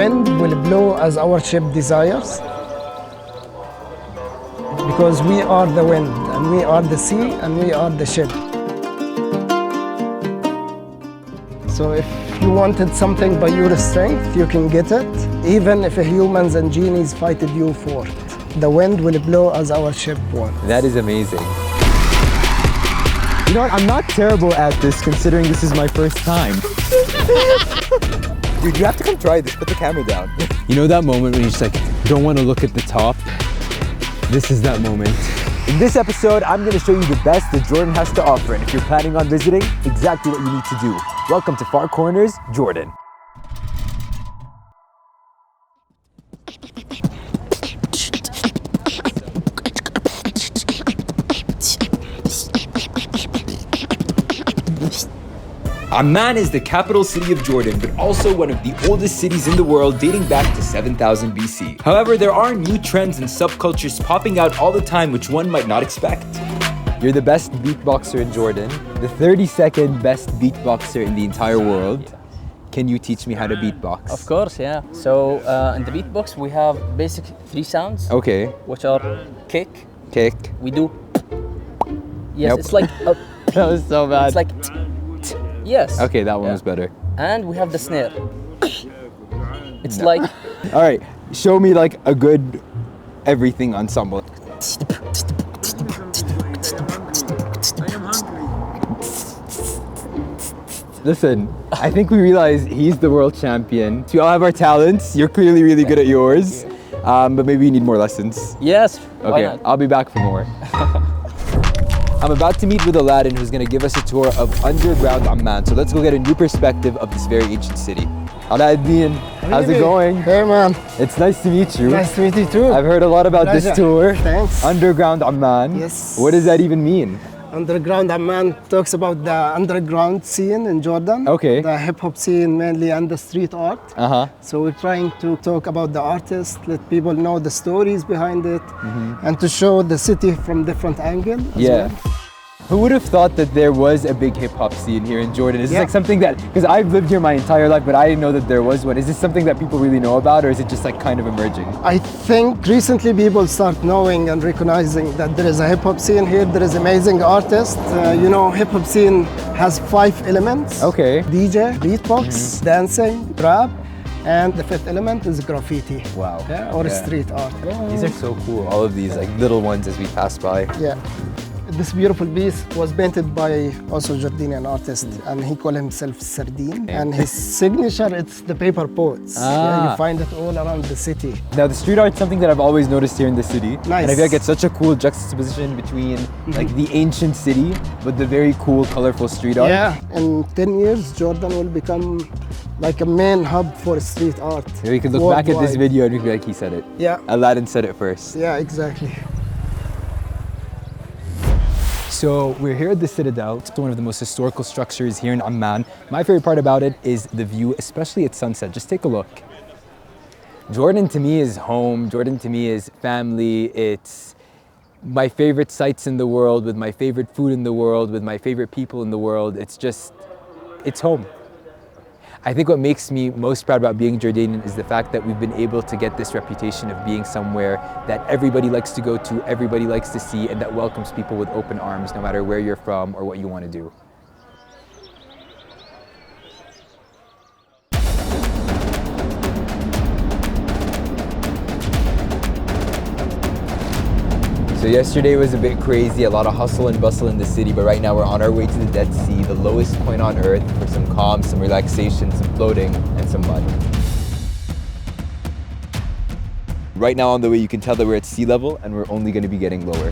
wind will blow as our ship desires. Because we are the wind, and we are the sea, and we are the ship. So if you wanted something by your strength, you can get it, even if humans and genies fighted you for it. The wind will blow as our ship wants. That is amazing. You know what, I'm not terrible at this considering this is my first time. Dude, you have to come try this. Put the camera down. You know that moment when you just like don't want to look at the top? This is that moment. In this episode, I'm going to show you the best that Jordan has to offer, and if you're planning on visiting, exactly what you need to do. Welcome to Far Corners, Jordan. Amman is the capital city of Jordan, but also one of the oldest cities in the world, dating back to 7000 BC. However, there are new trends and subcultures popping out all the time which one might not expect. You're the best beatboxer in Jordan, the 32nd best beatboxer in the entire world. Can you teach me how to beatbox? Of course, yeah. So in the beatbox we have basic 3 sounds. Okay. Which are kick. Kick. We do. Yes, Nope. it's like a, That was so bad. it's like yes. Okay, that one Yeah. was better. And we have the snare. It's like All right, show me like a good everything ensemble. Listen, I think we realize he's the world champion. We all have our talents. You're clearly really good at yours, but maybe you need more lessons. yes. Why Okay, not? I'll be back for more. I'm about to meet with Aladdin, who's gonna give us a tour of underground Amman. So let's go get a new perspective of this very ancient city. Aladdin, how's it going? Hey man, It's nice to meet you. nice to meet you too. I've heard a lot about this Pleasure. tour. Thanks. Underground Amman. Yes. What does that even mean? Underground Amman talks about the underground scene in Jordan. Okay. The hip hop scene mainly and the street art. Uh-huh. So we're trying to talk about the artist, let people know the stories behind it, and to show the city from different angles. Yeah. Who would have thought that there was a big hip hop scene here in Jordan? Is this Yeah. like something that, because I've lived here my entire life, but I didn't know that there was one. Is this something that people really know about, or is it just like kind of emerging? I think recently people start knowing and recognizing that there is a hip hop scene here. There is amazing artists. You know, hip hop scene has 5 elements. Okay. DJ, beatbox, dancing, rap, and the 5th element is graffiti. Wow. Yeah, or Yeah. street art. These are so cool, all of these like little ones as we pass by. Yeah. This beautiful piece was painted by also Jordanian artist, and he called himself Sardine. And his signature, it's the paper pots. Yeah, you find it all around the city. Now the street art is something that I've always noticed here in the city. Nice. And I feel like it's such a cool juxtaposition between like the ancient city, but the very cool, colorful street art. Yeah, in 10 years, Jordan will become like a main hub for street art. We could look back at this worldwide. video and we could be like, he said it. Yeah. Aladdin said it first. Yeah, exactly. So we're here at the Citadel. It's one of the most historical structures here in Amman. My favorite part about it is the view, especially at sunset. Just take a look. Jordan to me is home. Jordan to me is family. It's my favorite sights in the world, with my favorite food in the world, with my favorite people in the world. It's home. I think what makes me most proud about being Jordanian is the fact that we've been able to get this reputation of being somewhere that everybody likes to go to, everybody likes to see, and that welcomes people with open arms, no matter where you're from or what you want to do. So yesterday was a bit crazy, a lot of hustle and bustle in the city, but right now we're on our way to the Dead Sea, the lowest point on earth, for some calm, some relaxation, some floating, and some mud. Right now on the way, you can tell that we're at sea level and we're only going to be getting lower.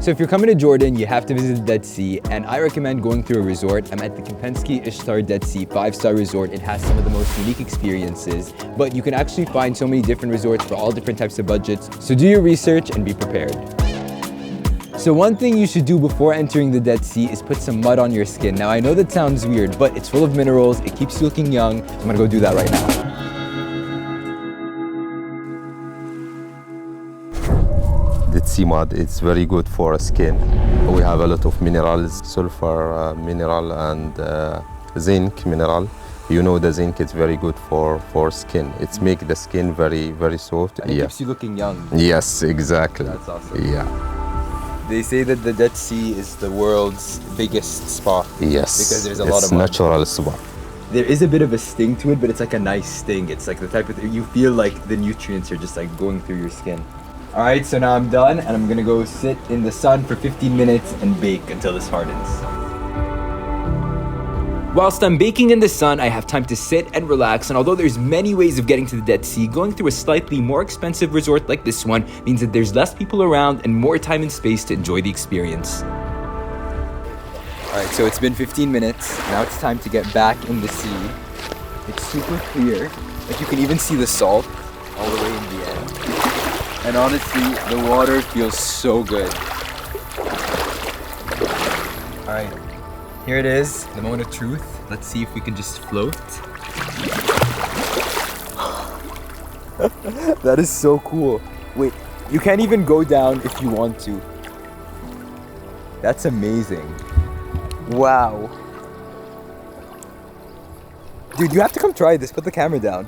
So if you're coming to Jordan, you have to visit the Dead Sea, and I recommend going through a resort. I'm at the Kempinski Ishtar Dead Sea 5-star resort. It has some of the most unique experiences, but you can actually find so many different resorts for all different types of budgets. So do your research and be prepared. So one thing you should do before entering the Dead Sea is put some mud on your skin. Now I know that sounds weird, but it's full of minerals, it keeps you looking young. So I'm gonna go do that right now. Dead Sea sea mud. It's very good for skin. We have a lot of minerals, sulfur mineral and zinc mineral. You know the zinc is very good for skin. It's make the skin very soft. And it keeps you looking young. Yes, exactly. That's awesome. Yeah. They say that the Dead Sea is the world's biggest spa. Yes. Because there's a lot of mud. It's natural spa. There is a bit of a sting to it, but it's like a nice sting. It's like the type of thing you feel like the nutrients are just like going through your skin. All right, so now I'm done and I'm gonna go sit in the sun for 15 minutes and bake until this hardens. Whilst I'm baking in the sun, I have time to sit and relax, and although there's many ways of getting to the Dead Sea, going through a slightly more expensive resort like this one means that there's less people around and more time and space to enjoy the experience. All right, so it's been 15 minutes. Now it's time to get back in the sea. It's super clear. Like you can even see the salt all the way in the end. And honestly, the water feels so good. All right. Here it is, the moment of truth. Let's see if we can just float. That is so cool. Wait, you can't even go down if you want to. That's amazing. Wow. Dude, you have to come try this. Put the camera down.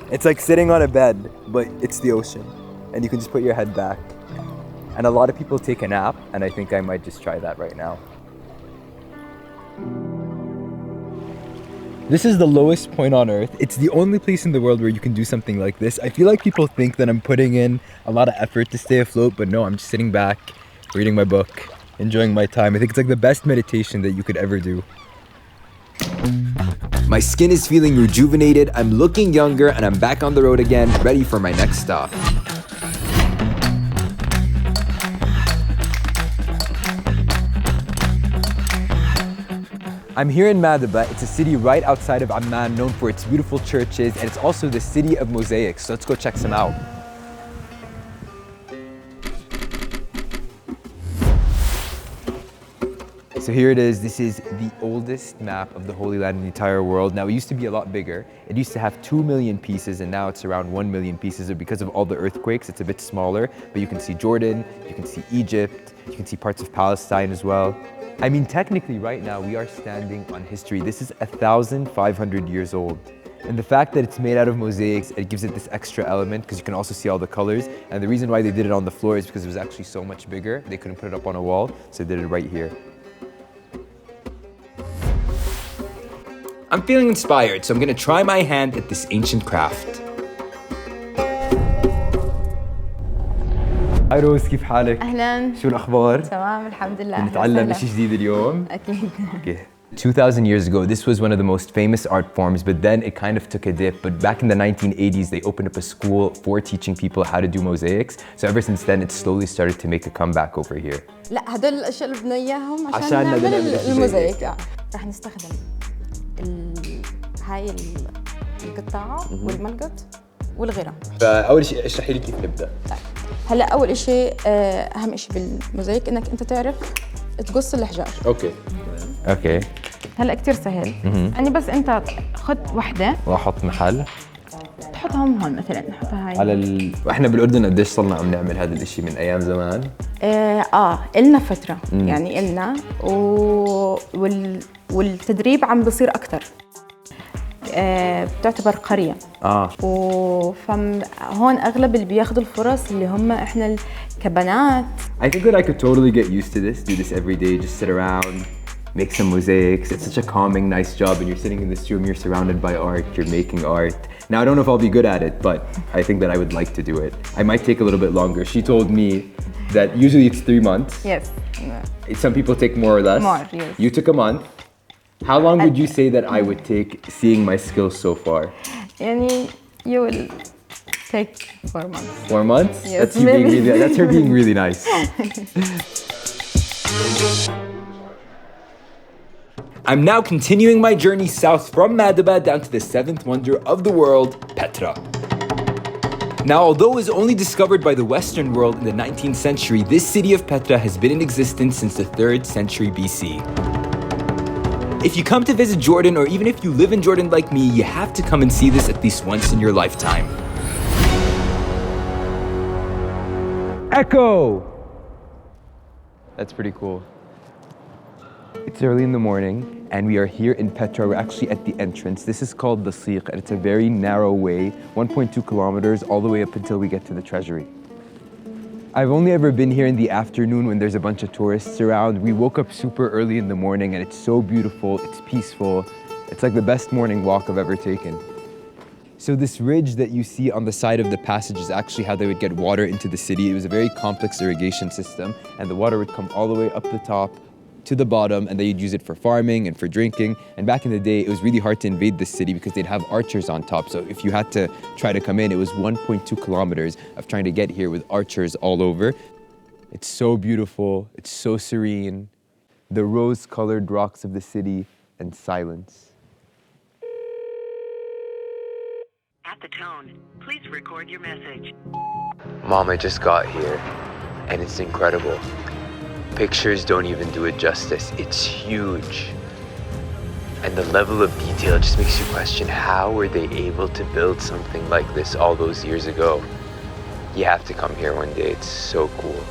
It's like sitting on a bed, but it's the ocean. And you can just put your head back. And a lot of people take a nap, and I think I might just try that right now. This is the lowest point on Earth. It's the only place in the world where you can do something like this. I feel like people think that I'm putting in a lot of effort to stay afloat, but no, I'm just sitting back, reading my book, enjoying my time. I think it's like the best meditation that you could ever do. My skin is feeling rejuvenated, I'm looking younger, and I'm back on the road again, ready for my next stop. I'm here in Madaba. It's a city right outside of Amman, known for its beautiful churches, and it's also the city of mosaics. So let's go check some out. So here it is. This is the oldest map of the Holy Land in the entire world. Now, it used to be a lot bigger. It used to have 2 million pieces, and now it's around 1 million pieces. And because of all the earthquakes, it's a bit smaller. But you can see Jordan, you can see Egypt, you can see parts of Palestine as well. I mean, technically, right now, we are standing on history. This is 1,500 years old. And the fact that it's made out of mosaics, it gives it this extra element because you can also see all the colors. And the reason why they did it on the floor is because it was actually so much bigger. They couldn't put it up on a wall, so they did it right here. I'm feeling inspired, so I'm gonna try my hand at this ancient craft. هاي روز، كيف حالك؟ أهلاً. شو الأخبار؟ تمام الحمد لله. نتعلم شيء جديد اليوم؟ أكيد. Okay. 2,000 years ago, this was one of the most famous art forms, but then it kind of took a dip. But back in the 1980s, they opened up a school for teaching people how to do mosaics. So ever since then, it slowly started to make a comeback over here. لا هدول الأشياء اللي بدنا إياهم عشان عشان نعمل نعمل الموزايك. رح نستخدم هاي القطعة والملقط والغيرة. فأول شيء اشرحي لي كيف نبدأ. طيب هلا أول شيء أهم شيء بالموزايك إنك أنت تعرف تقص الأحجار. اوكي. هلا كتير سهل. يعني بس أنت خد وحدة واحط محل. تحطهم هون مثلا نحطها هاي. على واحنا بالأردن قديش صرنا عم نعمل هذا الشيء من أيام زمان؟ إلنا فترة يعني إلنا والتدريب عم بصير أكتر. بتعتبر قرية. وهون أغلب اللي بياخذوا الفرص اللي هم إحنا كبنات. I think that I could totally get used to this, do this every day, just sit around, make some mosaics. It's such a calming, nice job, and you're sitting in this room, you're surrounded by art, you're making art. Now, I don't know if I'll be good at it, but I think that I would like to do it. I might take a little bit longer. She told me that usually it's 3 months. Yes. Some people take more or less. More, yes. You took a month. How long would you say that I would take seeing my skills so far? يعني you will take 4 months. 4 months? Yes, That's you being really, that's her being really nice. I'm now continuing my journey south from Madaba down to the 7th wonder of the world, Petra. Now, although it was only discovered by the Western world in the 19th century, this city of Petra has been in existence since the 3rd century BC. If you come to visit Jordan, or even if you live in Jordan like me, you have to come and see this at least once in your lifetime. Echo! That's pretty cool. It's early in the morning and we are here in Petra. We're actually at the entrance. This is called the Siq and it's a very narrow way, 1.2 kilometers all the way up until we get to the treasury. I've only ever been here in the afternoon when there's a bunch of tourists around. We woke up super early in the morning and it's so beautiful, it's peaceful. It's like the best morning walk I've ever taken. So this ridge that you see on the side of the passage is actually how they would get water into the city. It was a very complex irrigation system and the water would come all the way up the top to the bottom and they'd use it for farming and for drinking. And back in the day, it was really hard to invade this city because they'd have archers on top. So if you had to try to come in, it was 1.2 kilometers of trying to get here with archers all over. It's so beautiful, it's so serene. The rose-colored rocks of the city and silence. At the tone, please record your message. Mom, I just got here and it's incredible. Pictures don't even do it justice. It's huge. And the level of detail just makes you question, how were they able to build something like this all those years ago? You have to come here one day. It's so cool.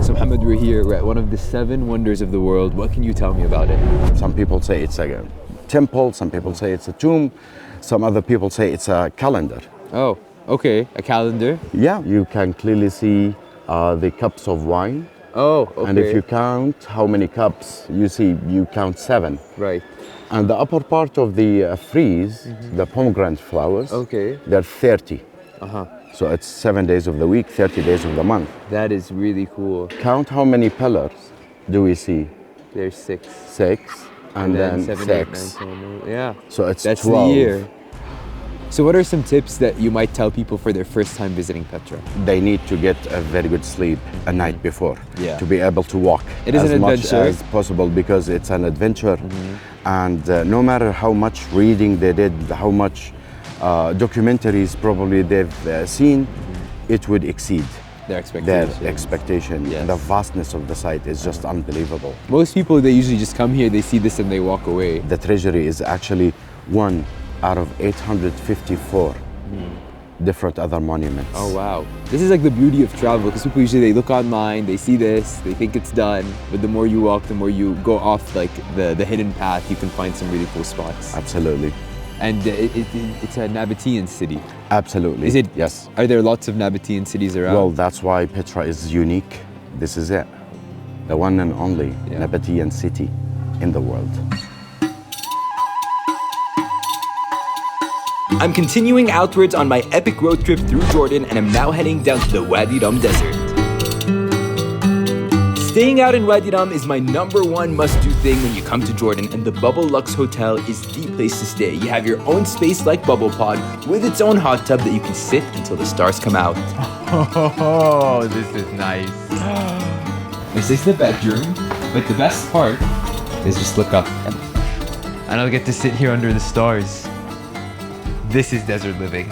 So Mohammed, we're here. We're at one of the 7 wonders of the world. What can you tell me about it? Some people say it's a temple, some people say it's a tomb, some other people say it's a calendar. Oh, okay, a calendar. Yeah, you can clearly see the cups of wine. Oh, okay. And if you count how many cups you see, you count 7. Right. And the upper part of the frieze, the pomegranate flowers, Okay. they're 30. Uh-huh. So it's 7 days of the week, 30 days of the month. That is really cool. Count how many pillars do we see? There's 6. 6, and then 7, 6. 8, 9, 10, 11. Yeah. So it's That's 12. the year. So what are some tips that you might tell people for their first time visiting Petra? They need to get a very good sleep a night before Yeah. to be able to walk It is as an much adventure. as possible because it's an adventure. And no matter how much reading they did, how much documentaries probably they've seen, it would exceed Their expectations. their expectation. Yes. And the vastness of the site is just unbelievable. Most people, they usually just come here, they see this and they walk away. The treasury is actually one out of 854 different other monuments. Oh wow. This is like the beauty of travel because people usually they look online, they see this, they think it's done, but the more you walk, the more you go off like the hidden path, you can find some really cool spots. Absolutely. And it's a Nabatean city. Absolutely. Is it? Yes. Are there lots of Nabatean cities around? Well, that's why Petra is unique. This is it. The one and only Nabatean city in the world. I'm continuing outwards on my epic road trip through Jordan and I'm now heading down to the Wadi Rum desert. Staying out in Wadi Rum is my #1 must-do thing when you come to Jordan, and the Bubble Luxotel is the place to stay. You have your own space like Bubble Pod with its own hot tub that you can sit until the stars come out. Oh, this is nice. This is the bedroom, but the best part is just look up. And I'll get to sit here under the stars. This is desert living.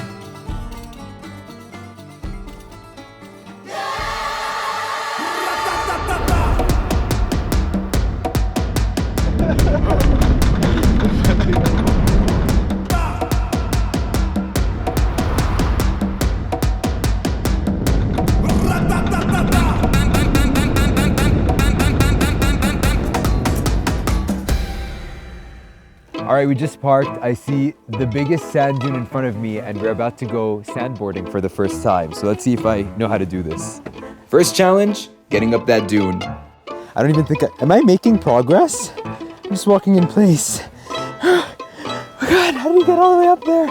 All right, we just parked. I see the biggest sand dune in front of me and we're about to go sandboarding for the first time. So let's see if I know how to do this. First challenge, getting up that dune. I don't even think am I making progress? I'm just walking in place. Oh God, how did we get all the way up there?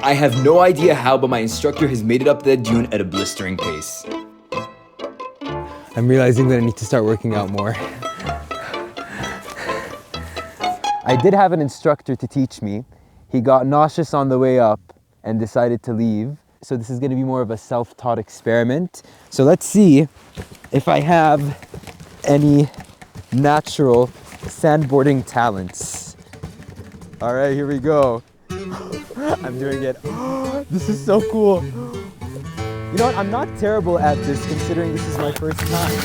I have no idea how, but my instructor has made it up that dune at a blistering pace. I'm realizing that I need to start working out more. I did have an instructor to teach me. He got nauseous on the way up and decided to leave. So this is going to be more of a self-taught experiment. So let's see if I have any natural sandboarding talents. All right, here we go. I'm doing it. This is so cool. You know what? I'm not terrible at this considering this is my first time.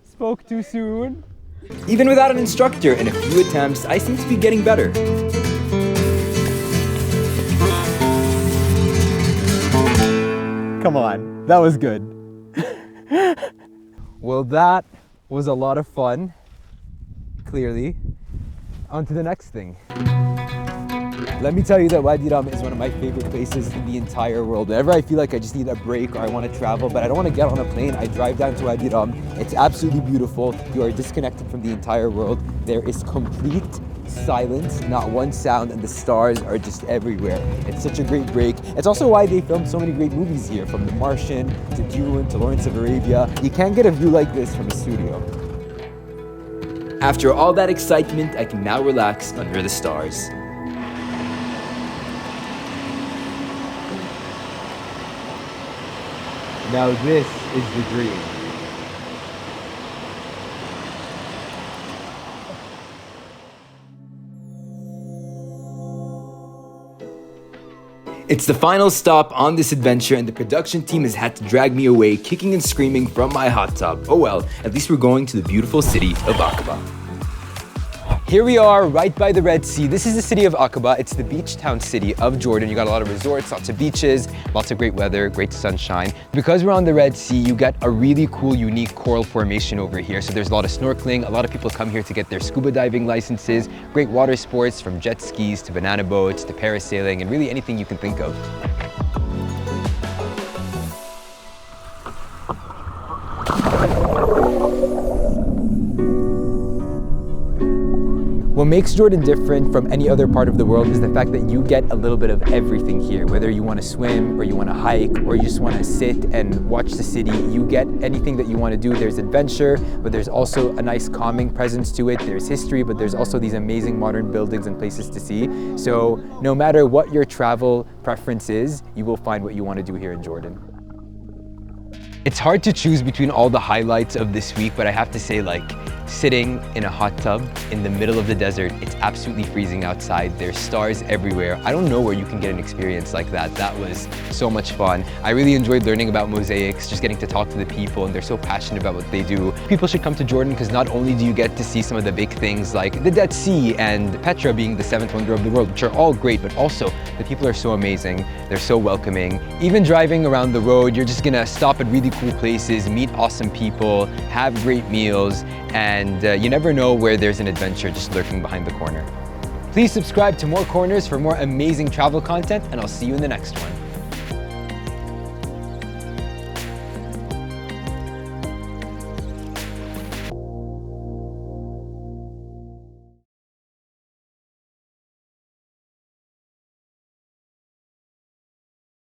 Spoke too soon. Even without an instructor and a few attempts, I seem to be getting better. Come on, that was good. Well, that was a lot of fun, clearly. On to the next thing. Let me tell you that Wadi Rum is one of my favorite places in the entire world. Whenever I feel like I just need a break or I want to travel, but I don't want to get on a plane, I drive down to Wadi Rum. It's absolutely beautiful. You are disconnected from the entire world. There is complete silence, not one sound, and the stars are just everywhere. It's such a great break. It's also why they filmed so many great movies here, from The Martian to Dune to Lawrence of Arabia. You can't get a view like this from a studio. After all that excitement, I can now relax under the stars. Now this is the dream. It's the final stop on this adventure, and the production team has had to drag me away, kicking and screaming from my hot tub. Oh well, at least we're going to the beautiful city of Aqaba. Here we are, right by the Red Sea. This is the city of Aqaba. It's the beach town city of Jordan. You got a lot of resorts, lots of beaches, lots of great weather, great sunshine. Because we're on the Red Sea, you get a really cool, unique coral formation over here. So there's a lot of snorkeling. A lot of people come here to get their scuba diving licenses, great water sports from jet skis to banana boats to parasailing and really anything you can think of. What makes Jordan different from any other part of the world is the fact that you get a little bit of everything here. Whether you want to swim or you want to hike or you just want to sit and watch the city, you get anything that you want to do. There's adventure, but there's also a nice calming presence to it. There's history, but there's also these amazing modern buildings and places to see. So no matter what your travel preference is, you will find what you want to do here in Jordan. It's hard to choose between all the highlights of this week, but I have to say, like, sitting in a hot tub in the middle of the desert, it's absolutely freezing outside. There's stars everywhere. I don't know where you can get an experience like that. That was so much fun. I really enjoyed learning about mosaics, just getting to talk to the people, and they're so passionate about what they do. People should come to Jordan because not only do you get to see some of the big things like the Dead Sea and Petra being the 7th wonder of the world, which are all great, but also the people are so amazing. They're so welcoming. Even driving around the road, you're just gonna stop at really cool places, meet awesome people, have great meals, and you never know where there's an adventure just lurking behind the corner. Please subscribe to More Corners for more amazing travel content, and I'll see you in the next one.